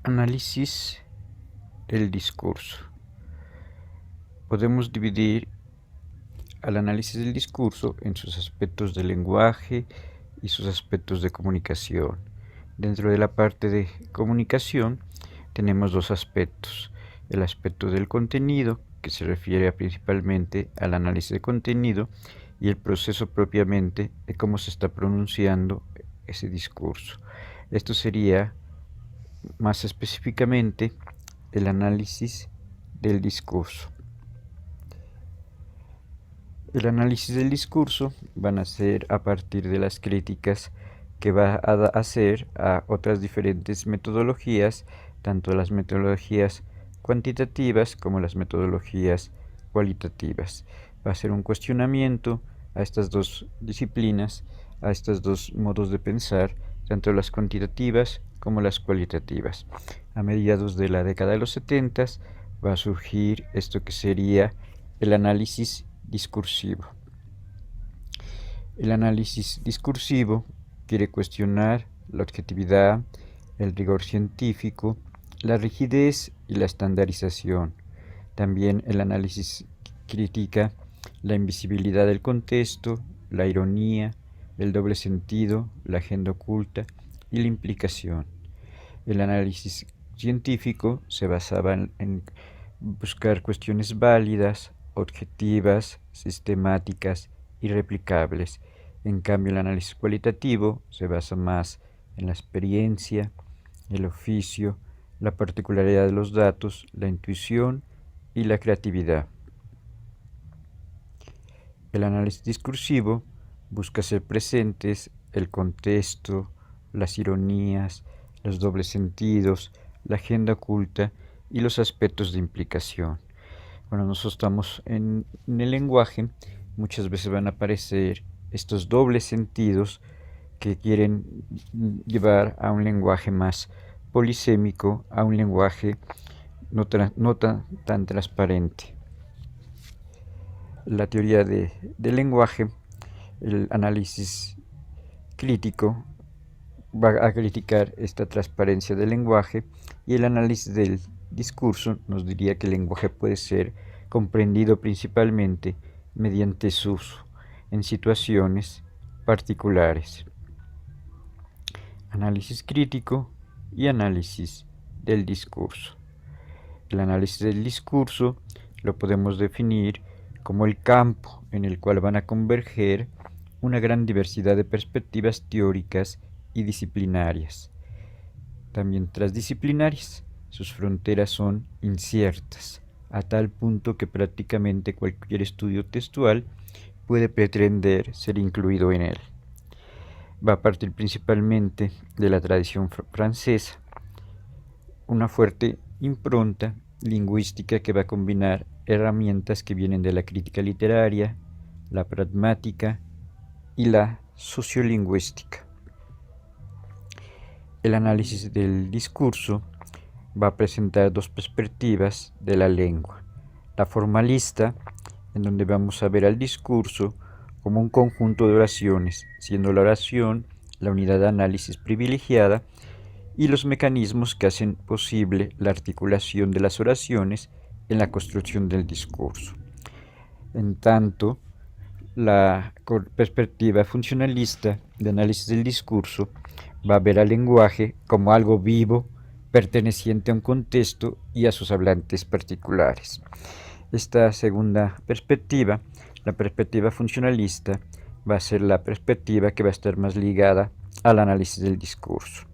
Análisis del discurso. Podemos dividir al análisis del discurso en sus aspectos de lenguaje y sus aspectos de comunicación. Dentro de la parte de comunicación tenemos dos aspectos. El aspecto del contenido, que se refiere principalmente al análisis de contenido, y el proceso propiamente de cómo se está pronunciando ese discurso. Esto sería más específicamente el análisis del discurso. El análisis del discurso van a ser a partir de las críticas que va a hacer a otras diferentes metodologías, tanto las metodologías cuantitativas como las metodologías cualitativas. Va a ser un cuestionamiento a estas dos disciplinas, a estos dos modos de pensar, tanto las cuantitativas como las cualitativas. A mediados de la década de los 70 va a surgir esto que sería el análisis discursivo. El análisis discursivo quiere cuestionar la objetividad, el rigor científico, la rigidez y la estandarización. También el análisis critica la invisibilidad del contexto, la ironía, el doble sentido, la agenda oculta y la implicación. El análisis científico se basaba en buscar cuestiones válidas, objetivas, sistemáticas y replicables. En cambio, el análisis cualitativo se basa más en la experiencia, el oficio, la particularidad de los datos, la intuición y la creatividad. El análisis discursivo busca hacer presentes el contexto, las ironías, los dobles sentidos, la agenda oculta y los aspectos de implicación. Cuando nosotros estamos en el lenguaje, muchas veces van a aparecer estos dobles sentidos que quieren llevar a un lenguaje más polisémico, a un lenguaje no tan transparente. La teoría del lenguaje, el análisis crítico, va a criticar esta transparencia del lenguaje, y el análisis del discurso nos diría que el lenguaje puede ser comprendido principalmente mediante su uso en situaciones particulares. Análisis crítico y análisis del discurso. El análisis del discurso lo podemos definir como el campo en el cual van a converger una gran diversidad de perspectivas teóricas y disciplinarias, también transdisciplinarias. Sus fronteras son inciertas, a tal punto que prácticamente cualquier estudio textual puede pretender ser incluido en él. Va a partir principalmente de la tradición francesa, una fuerte impronta lingüística que va a combinar herramientas que vienen de la crítica literaria, la pragmática y la sociolingüística. El análisis del discurso va a presentar dos perspectivas de la lengua. La formalista, en donde vamos a ver al discurso como un conjunto de oraciones, siendo la oración la unidad de análisis privilegiada, y los mecanismos que hacen posible la articulación de las oraciones en la construcción del discurso. En tanto, la perspectiva funcionalista de análisis del discurso va a ver al lenguaje como algo vivo, perteneciente a un contexto y a sus hablantes particulares. Esta segunda perspectiva, la perspectiva funcionalista, va a ser la perspectiva que va a estar más ligada al análisis del discurso.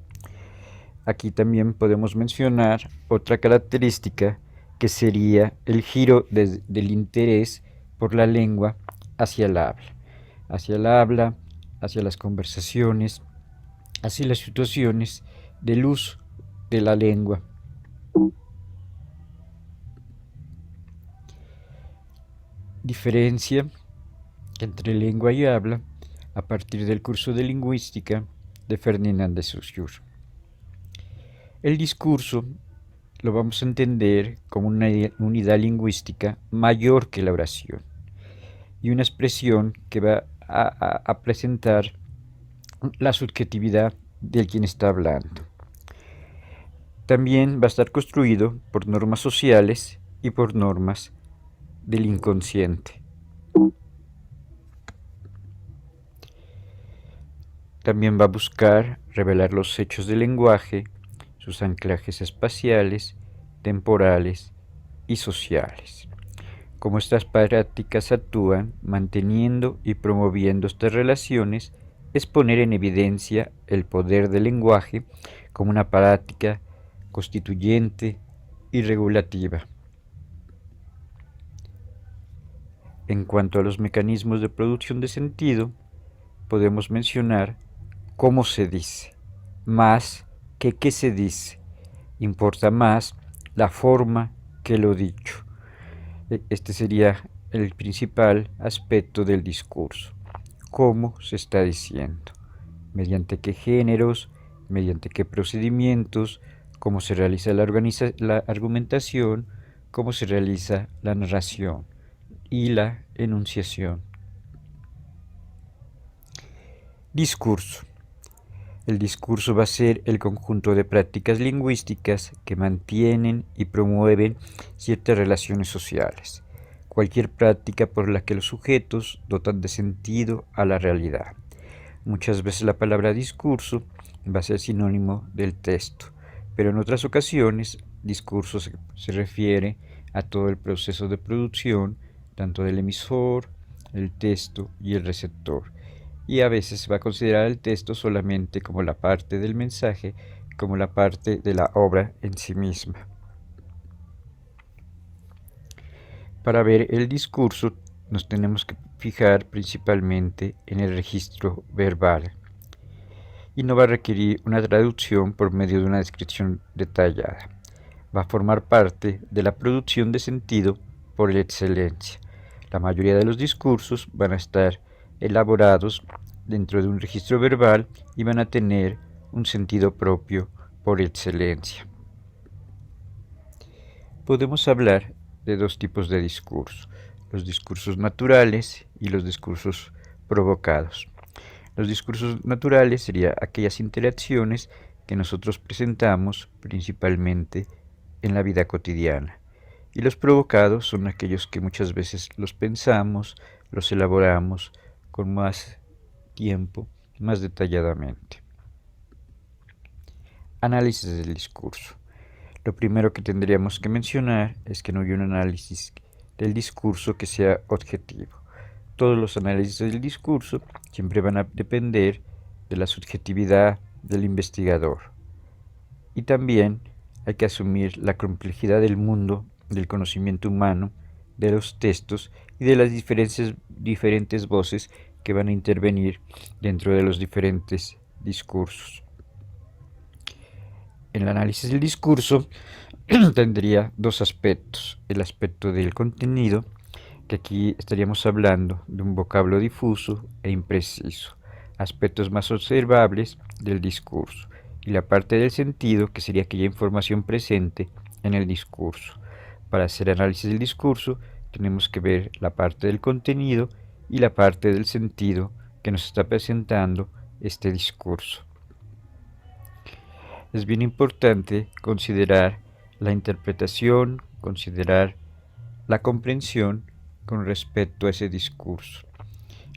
Aquí también podemos mencionar otra característica, que sería el giro del interés por la lengua hacia el habla, hacia las conversaciones, hacia las situaciones del uso de la lengua. Diferencia entre lengua y habla a partir del curso de lingüística de Ferdinand de Saussure. El discurso lo vamos a entender como una unidad lingüística mayor que la oración, y una expresión que va a presentar la subjetividad del quien está hablando. También va a estar construido por normas sociales y por normas del inconsciente. También va a buscar revelar los hechos del lenguaje, sus anclajes espaciales, temporales y sociales. Cómo estas prácticas actúan manteniendo y promoviendo estas relaciones es poner en evidencia el poder del lenguaje como una práctica constituyente y regulativa. En cuanto a los mecanismos de producción de sentido, podemos mencionar cómo se dice, más que qué se dice. Importa más la forma que lo dicho. Este sería el principal aspecto del discurso. Cómo se está diciendo, mediante qué géneros, mediante qué procedimientos, cómo se realiza la argumentación, cómo se realiza la narración y la enunciación. Discurso. El discurso va a ser el conjunto de prácticas lingüísticas que mantienen y promueven ciertas relaciones sociales. Cualquier práctica por la que los sujetos dotan de sentido a la realidad. Muchas veces la palabra discurso va a ser sinónimo del texto, pero en otras ocasiones discurso se refiere a todo el proceso de producción, tanto del emisor, el texto y el receptor. Y a veces se va a considerar el texto solamente como la parte del mensaje, como la parte de la obra en sí misma. Para ver el discurso nos tenemos que fijar principalmente en el registro verbal y no va a requerir una traducción por medio de una descripción detallada. Va a formar parte de la producción de sentido por excelencia. La mayoría de los discursos van a estar elaborados dentro de un registro verbal y van a tener un sentido propio por excelencia. Podemos hablar de dos tipos de discurso, los discursos naturales y los discursos provocados. Los discursos naturales serían aquellas interacciones que nosotros presentamos principalmente en la vida cotidiana. Y los provocados son aquellos que muchas veces los pensamos, los elaboramos con más tiempo, más detalladamente. Análisis del discurso. Lo primero que tendríamos que mencionar es que no hay un análisis del discurso que sea objetivo. Todos los análisis del discurso siempre van a depender de la subjetividad del investigador. Y también hay que asumir la complejidad del mundo, del conocimiento humano, de los textos y de las diferentes voces que van a intervenir dentro de los diferentes discursos. En el análisis del discurso tendría dos aspectos. El aspecto del contenido, que aquí estaríamos hablando de un vocablo difuso e impreciso, aspectos más observables del discurso, y la parte del sentido, que sería aquella información presente en el discurso. Para hacer análisis del discurso tenemos que ver la parte del contenido y la parte del sentido que nos está presentando este discurso. Es bien importante considerar la interpretación, considerar la comprensión con respecto a ese discurso.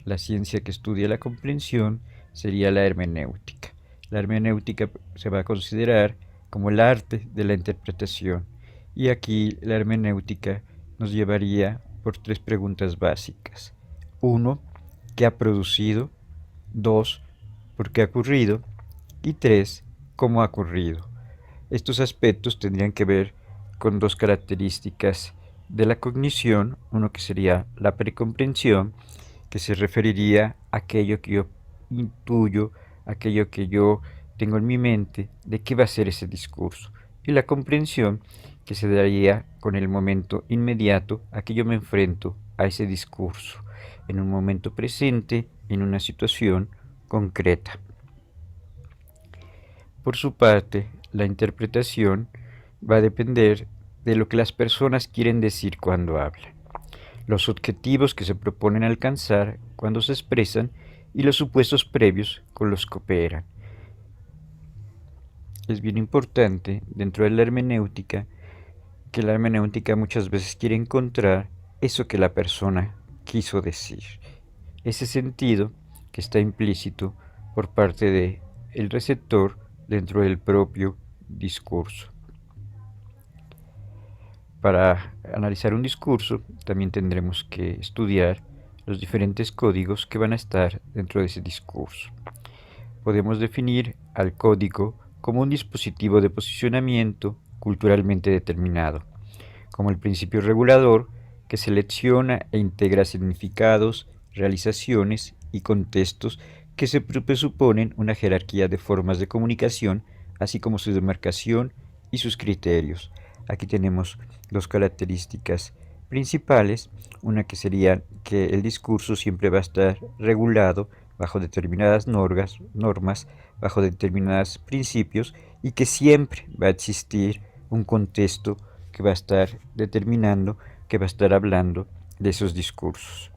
La ciencia que estudia la comprensión sería la hermenéutica. La hermenéutica se va a considerar como el arte de la interpretación. Y aquí la hermenéutica nos llevaría por tres preguntas básicas. 1. ¿Qué ha producido? 2. ¿Por qué ha ocurrido? Y 3. ¿Cómo ha ocurrido? Estos aspectos tendrían que ver con dos características de la cognición, uno que sería la precomprensión, que se referiría a aquello que yo intuyo, aquello que yo tengo en mi mente de qué va a ser ese discurso, y la comprensión, que se daría con el momento inmediato a que yo me enfrento a ese discurso, en un momento presente, en una situación concreta. Por su parte, la interpretación va a depender de lo que las personas quieren decir cuando hablan, los objetivos que se proponen alcanzar cuando se expresan y los supuestos previos con los que operan. es bien importante dentro de la hermenéutica, que la hermenéutica muchas veces quiere encontrar eso que la persona quiso decir, ese sentido que está implícito por parte del receptor dentro del propio discurso. Para analizar un discurso también tendremos que estudiar los diferentes códigos que van a estar dentro de ese discurso. Podemos definir al código como un dispositivo de posicionamiento culturalmente determinado, como el principio regulador que selecciona e integra significados, realizaciones y contextos que se presuponen una jerarquía de formas de comunicación, así como su demarcación y sus criterios. Aquí tenemos dos características principales, una que sería que el discurso siempre va a estar regulado bajo determinadas normas, bajo determinados principios, y que siempre va a existir un contexto que va a estar determinando, que va a estar hablando de esos discursos.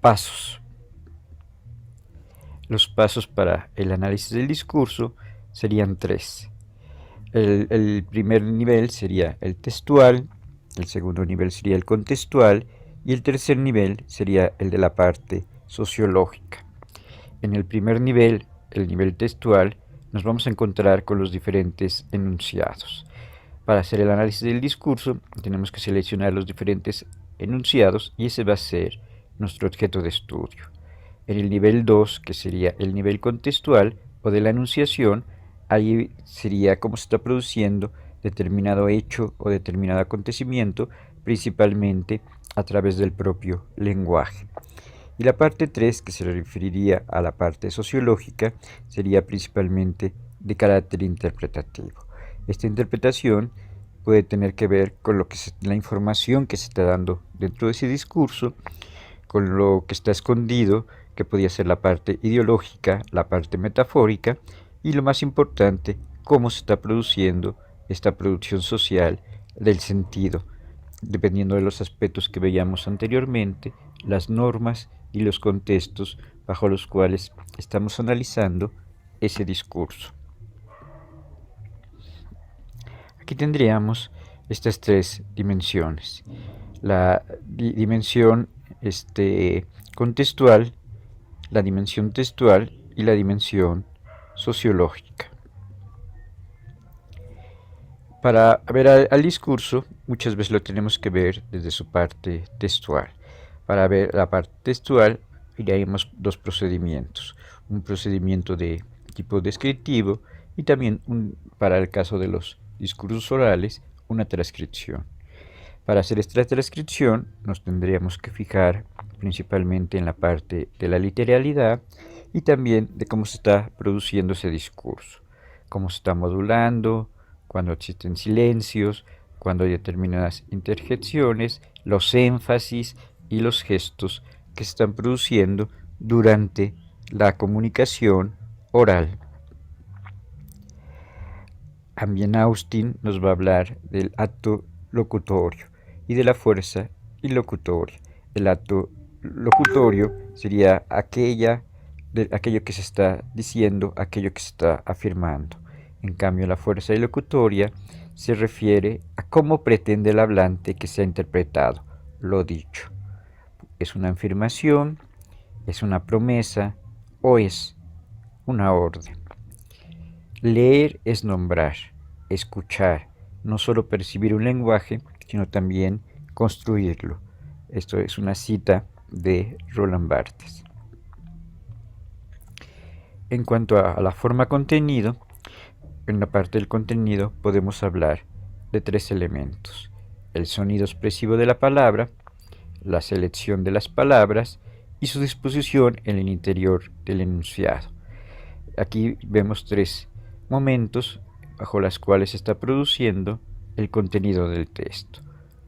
Pasos. Los pasos para el análisis del discurso serían tres. El primer nivel sería el textual, el segundo nivel sería el contextual y el tercer nivel sería el de la parte sociológica. En el primer nivel, el nivel textual, nos vamos a encontrar con los diferentes enunciados. Para hacer el análisis del discurso, tenemos que seleccionar los diferentes enunciados y ese va a ser nuestro objeto de estudio. En el nivel 2, que sería el nivel contextual o de la enunciación, ahí sería cómo se está produciendo determinado hecho o determinado acontecimiento, principalmente a través del propio lenguaje. Y la parte 3, que se referiría a la parte sociológica, sería principalmente de carácter interpretativo. Esta interpretación puede tener que ver con la información que se está dando dentro de ese discurso, con lo que está escondido, que podría ser la parte ideológica, la parte metafórica, y lo más importante, cómo se está produciendo esta producción social del sentido, dependiendo de los aspectos que veíamos anteriormente, las normas y los contextos bajo los cuales estamos analizando ese discurso. Aquí tendríamos estas tres dimensiones. La dimensión contextual, la dimensión textual y la dimensión sociológica. Para ver al discurso, muchas veces lo tenemos que ver desde su parte textual. Para ver la parte textual, haríamos dos procedimientos. Un procedimiento de tipo descriptivo y también, para el caso de los discursos orales, una transcripción. Para hacer esta transcripción, nos tendríamos que fijar principalmente en la parte de la literalidad y también de cómo se está produciendo ese discurso, cómo se está modulando, cuando existen silencios, cuando hay determinadas interjecciones, los énfasis y los gestos que se están produciendo durante la comunicación oral. También Austin nos va a hablar del acto locutorio y de la fuerza ilocutoria. El acto locutorio sería aquello que se está diciendo, aquello que se está afirmando. En cambio, la fuerza ilocutoria se refiere a cómo pretende el hablante que sea interpretado lo dicho. ¿Es una afirmación, es una promesa o es una orden? Leer es nombrar, escuchar, no solo percibir un lenguaje, sino también construirlo. Esto es una cita de Roland Barthes. En cuanto a la forma contenido, en la parte del contenido podemos hablar de tres elementos: el sonido expresivo de la palabra, la selección de las palabras y su disposición en el interior del enunciado. Aquí vemos tres momentos bajo los cuales se está produciendo el contenido del texto: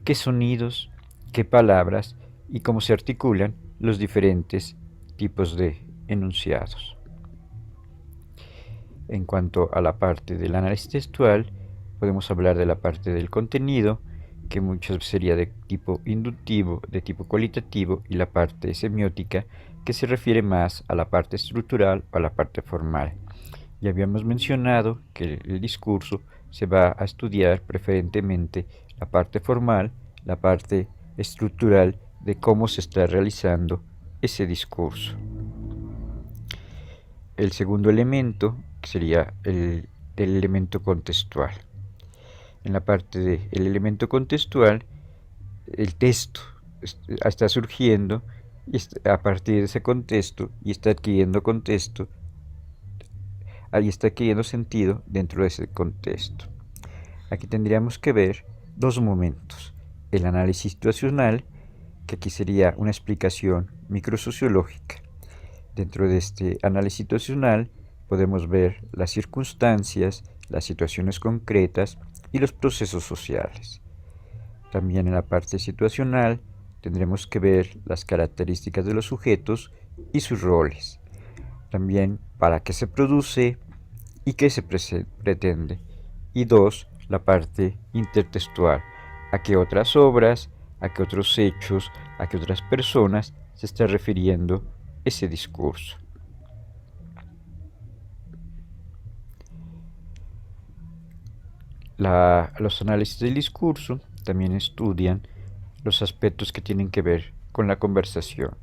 qué sonidos, qué palabras y cómo se articulan los diferentes tipos de enunciados. En cuanto a la parte del análisis textual, podemos hablar de la parte del contenido, que muchas veces sería de tipo inductivo, de tipo cualitativo, y la parte semiótica, que se refiere más a la parte estructural o a la parte formal. Ya habíamos mencionado que el discurso se va a estudiar preferentemente la parte formal, la parte estructural de cómo se está realizando ese discurso. El segundo elemento sería el elemento contextual. En la parte del elemento contextual, el texto está surgiendo a partir de ese contexto y está adquiriendo contexto, ahí está adquiriendo sentido dentro de ese contexto. Aquí tendríamos que ver dos momentos: el análisis situacional, que aquí sería una explicación microsociológica. Dentro de este análisis situacional podemos ver las circunstancias, las situaciones concretas y los procesos sociales. También en la parte situacional tendremos que ver las características de los sujetos y sus roles. También para qué se produce y qué se pretende. Y dos, la parte intertextual: a qué otras obras, a qué otros hechos, a qué otras personas se está refiriendo ese discurso. Los análisis del discurso también estudian los aspectos que tienen que ver con la conversación,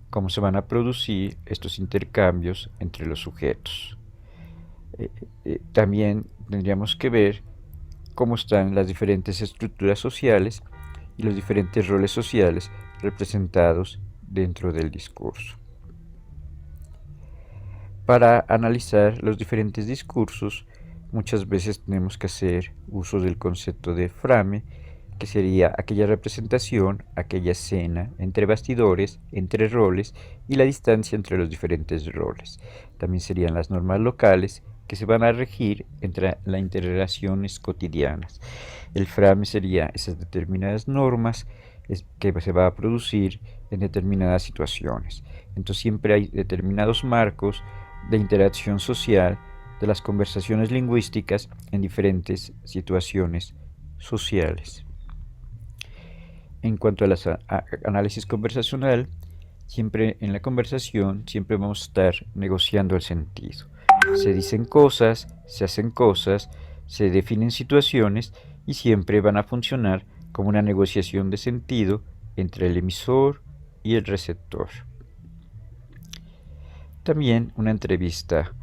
cómo se van a producir estos intercambios entre los sujetos. También tendríamos que ver cómo están las diferentes estructuras sociales y los diferentes roles sociales representados dentro del discurso. Para analizar los diferentes discursos, muchas veces tenemos que hacer uso del concepto de frame, que sería aquella representación, aquella escena entre bastidores, entre roles y la distancia entre los diferentes roles. También serían las normas locales que se van a regir entre las interrelaciones cotidianas. El frame sería esas determinadas normas que se va a producir en determinadas situaciones. Entonces siempre hay determinados marcos de interacción social, de las conversaciones lingüísticas en diferentes situaciones sociales. En cuanto al análisis conversacional, siempre en la conversación siempre vamos a estar negociando el sentido. Se dicen cosas, se hacen cosas, se definen situaciones y siempre van a funcionar como una negociación de sentido entre el emisor y el receptor. También una entrevista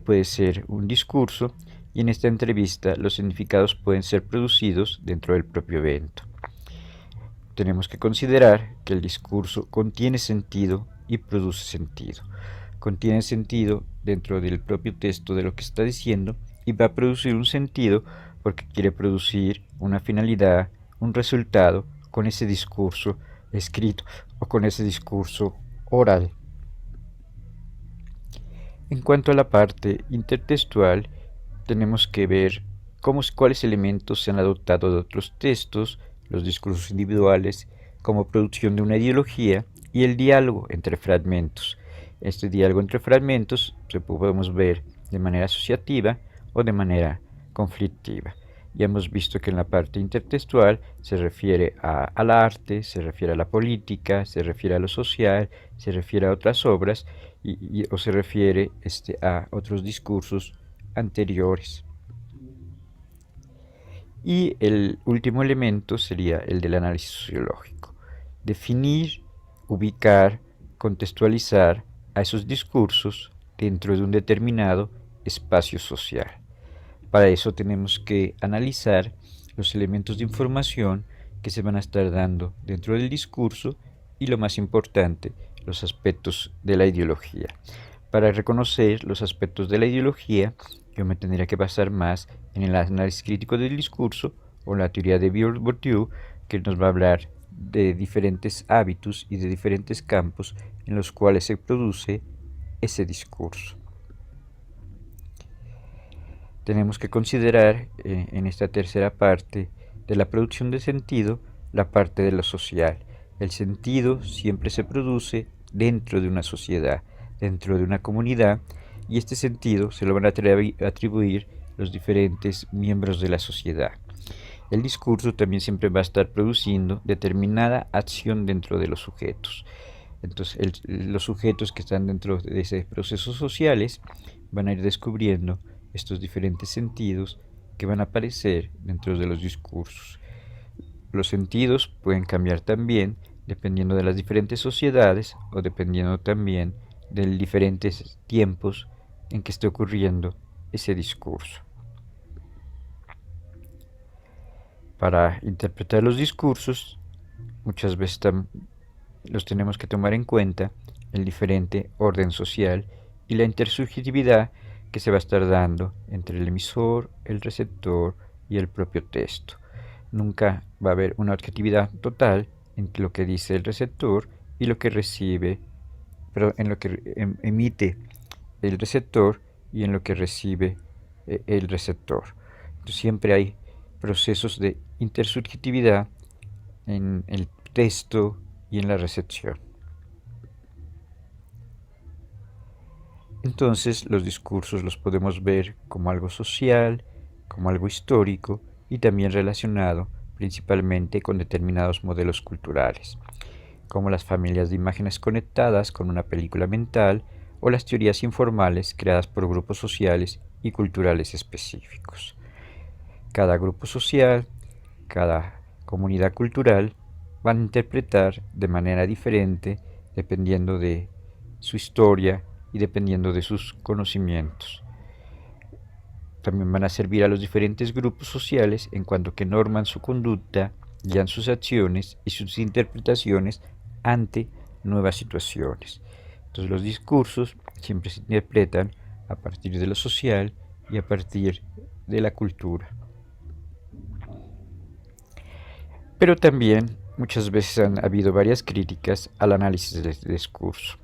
puede ser un discurso, y en esta entrevista los significados pueden ser producidos dentro del propio evento. Tenemos que considerar que el discurso contiene sentido y produce sentido. Contiene sentido dentro del propio texto de lo que está diciendo y va a producir un sentido porque quiere producir una finalidad, un resultado con ese discurso escrito o con ese discurso oral. En cuanto a la parte intertextual, tenemos que ver cuáles elementos se han adoptado de otros textos, los discursos individuales, como producción de una ideología, y el diálogo entre fragmentos. Este diálogo entre fragmentos se podemos ver de manera asociativa o de manera conflictiva. Ya hemos visto que en la parte intertextual se refiere al arte, se refiere a la política, se refiere a lo social, se refiere a otras obras o se refiere a otros discursos anteriores. Y el último elemento sería el del análisis sociológico: definir, ubicar, contextualizar a esos discursos dentro de un determinado espacio social. Para eso tenemos que analizar los elementos de información que se van a estar dando dentro del discurso y, lo más importante, los aspectos de la ideología. Para reconocer los aspectos de la ideología, yo me tendría que basar más en el análisis crítico del discurso o la teoría de Bourdieu, que nos va a hablar de diferentes hábitos y de diferentes campos en los cuales se produce ese discurso. Tenemos que considerar en esta tercera parte de la producción de sentido la parte de lo social. El sentido siempre se produce dentro de una sociedad, dentro de una comunidad, y este sentido se lo van a atribuir los diferentes miembros de la sociedad. El discurso también siempre va a estar produciendo determinada acción dentro de los sujetos. Entonces, los sujetos que están dentro de esos procesos sociales van a ir descubriendo estos diferentes sentidos que van a aparecer dentro de los discursos. Los sentidos pueden cambiar también dependiendo de las diferentes sociedades o dependiendo también de diferentes tiempos en que esté ocurriendo ese discurso. Para interpretar los discursos, muchas veces los tenemos que tomar en cuenta el diferente orden social y la intersubjetividad que se va a estar dando entre el emisor, el receptor y el propio texto. Nunca va a haber una objetividad total entre lo que dice el receptor y lo que recibe, pero en lo que emite el receptor y en lo que recibe el receptor. Entonces, siempre hay procesos de intersubjetividad en el texto y en la recepción. Entonces los discursos los podemos ver como algo social, como algo histórico y también relacionado principalmente con determinados modelos culturales, como las familias de imágenes conectadas con una película mental o las teorías informales creadas por grupos sociales y culturales específicos. Cada grupo social, cada comunidad cultural van a interpretar de manera diferente dependiendo de su historia y dependiendo de sus conocimientos. También van a servir a los diferentes grupos sociales en cuanto que norman su conducta, guían sus acciones y sus interpretaciones ante nuevas situaciones. Entonces los discursos siempre se interpretan a partir de lo social y a partir de la cultura. Pero también muchas veces han habido varias críticas al análisis del discurso.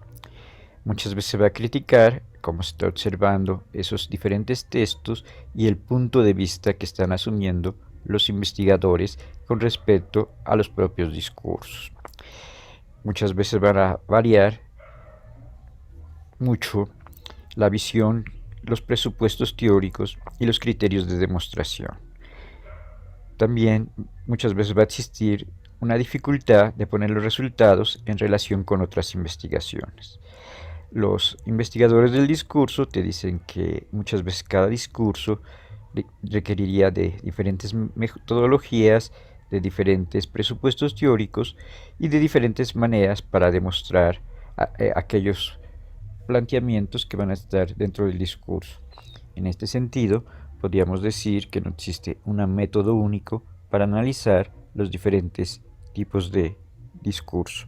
Muchas veces se va a criticar cómo se está observando esos diferentes textos y el punto de vista que están asumiendo los investigadores con respecto a los propios discursos. Muchas veces van a variar mucho la visión, los presupuestos teóricos y los criterios de demostración. También muchas veces va a existir una dificultad de poner los resultados en relación con otras investigaciones. Los investigadores del discurso te dicen que muchas veces cada discurso requeriría de diferentes metodologías, de diferentes presupuestos teóricos y de diferentes maneras para demostrar aquellos planteamientos que van a estar dentro del discurso. En este sentido, podríamos decir que no existe un método único para analizar los diferentes tipos de discurso.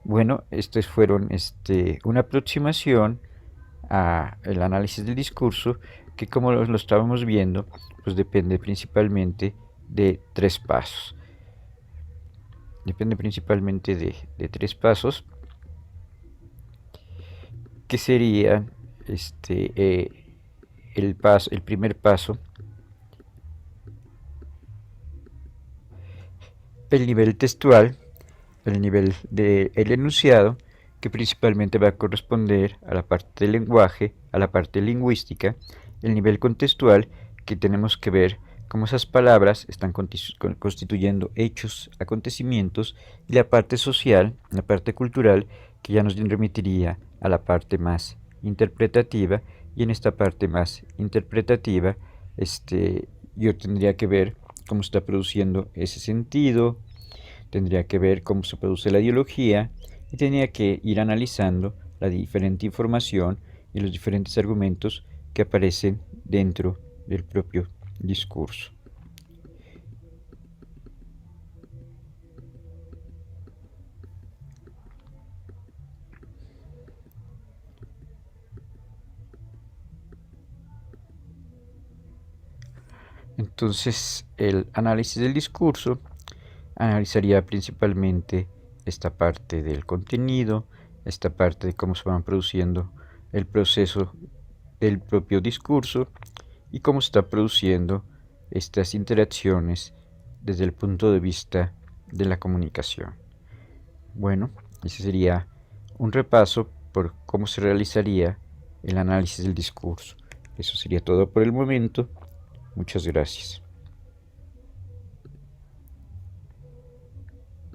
Bueno, estos fueron una aproximación al análisis del discurso que, como lo estábamos viendo, pues depende principalmente de tres pasos. Depende principalmente de tres pasos que serían el primer paso, el nivel textual, el nivel del enunciado, que principalmente va a corresponder a la parte del lenguaje, a la parte lingüística, el nivel contextual, que tenemos que ver cómo esas palabras están constituyendo hechos, acontecimientos, y la parte social, la parte cultural, que ya nos remitiría a la parte más interpretativa, y en esta parte más interpretativa, yo tendría que ver cómo está produciendo ese sentido, tendría que ver cómo se produce la ideología y tendría que ir analizando la diferente información y los diferentes argumentos que aparecen dentro del propio discurso. Entonces, el análisis del discurso analizaría principalmente esta parte del contenido, esta parte de cómo se van produciendo el proceso del propio discurso y cómo se está produciendo estas interacciones desde el punto de vista de la comunicación. Bueno, ese sería un repaso por cómo se realizaría el análisis del discurso. Eso sería todo por el momento. Muchas gracias.